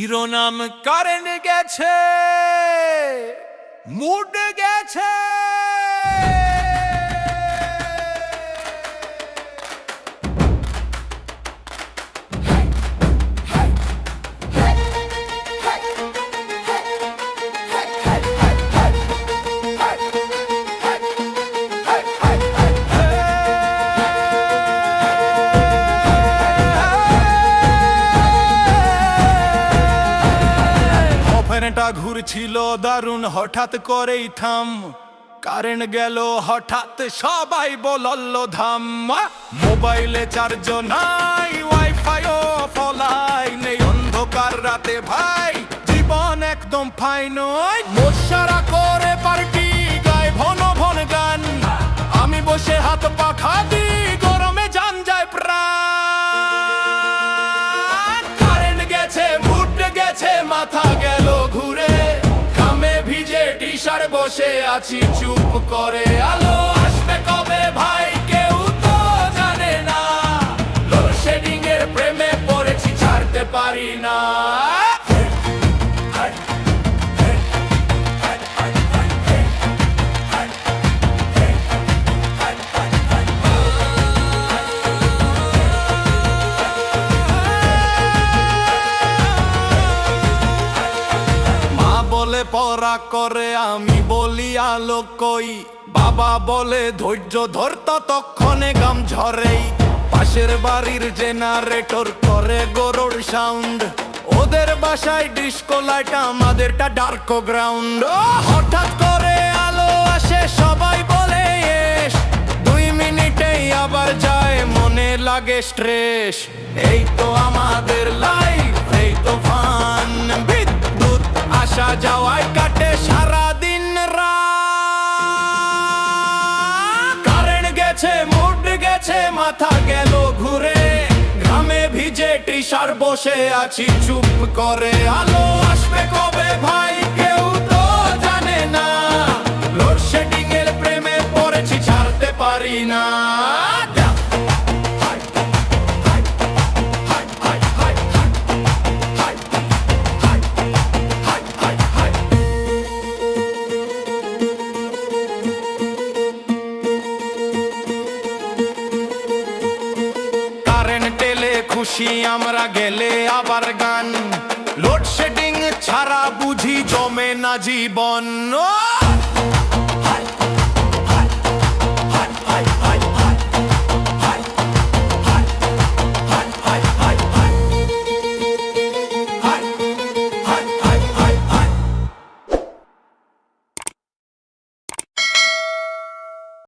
শিরোনাম কারেন্ট গেছে, মুড গেছে। ফ্যানটা ঘুরছিল দারুণ, হঠাৎ করেই থাম। কারেন্ট গেল হঠাৎ, সবাই বলল ধাম। মোবাইলে চার্জ নাই, ওয়াইফাই ও ফলাই নেই। অন্ধকার রাতে ভাই জীবন একদম ফাইন। মশারা করে পার্টি গায় ভন ভন গান, আমি বসে হাত পাখা দি, গরমে জান যায় প্রাণ। কারেন্ট গেছে, মুড গেছে, মাথা গেল ঘুরে। ঘামে ভিজে টি-শার্ট বসে আছি চুপ করে। আলো আসবে কবে ভাই কেউ তো জানে না। লোডশেডিং এর প্রেমে পড়েছি, ছাড়তে পারি না। পড়া করে, আমি বলি আলো কই। বাবা বলে ধৈর্য ধর, ততক্ষণে গাম ঝরেই। পাশের বাড়ির জেনারেটর করে গরুর সাউন্ড। ওদের বাসায় ডিস্কো লাইট, আমাদেরটা ডার্ক গ্রাউন্ড। হঠাৎ করে আলো আসে, সবাই বলে এস। 2 মিনিটেই আবার যায়, মনে লাগে স্ট্রেস। এই তো আমাদের লাইফ, এই তো ফান। বিদ্যুৎ আসা যাওয়ায় কাটে সারাদিন রাত। কারেন্ট গেছে, মুড গেছে, মাথা গেল ঘুরে। ঘামে ভিজে টি-শার্ট বসে আছি চুপ করে। আলো আসবে কবে ভাই কেউ তো জানে না। লোডশেডিং এর প্রেমে পড়েছি, ছাড়তে পারি না। খুশি আমরা গেলে আবার গান। লোডশেডিং ছাড়া বুঝি জমে না জীবন।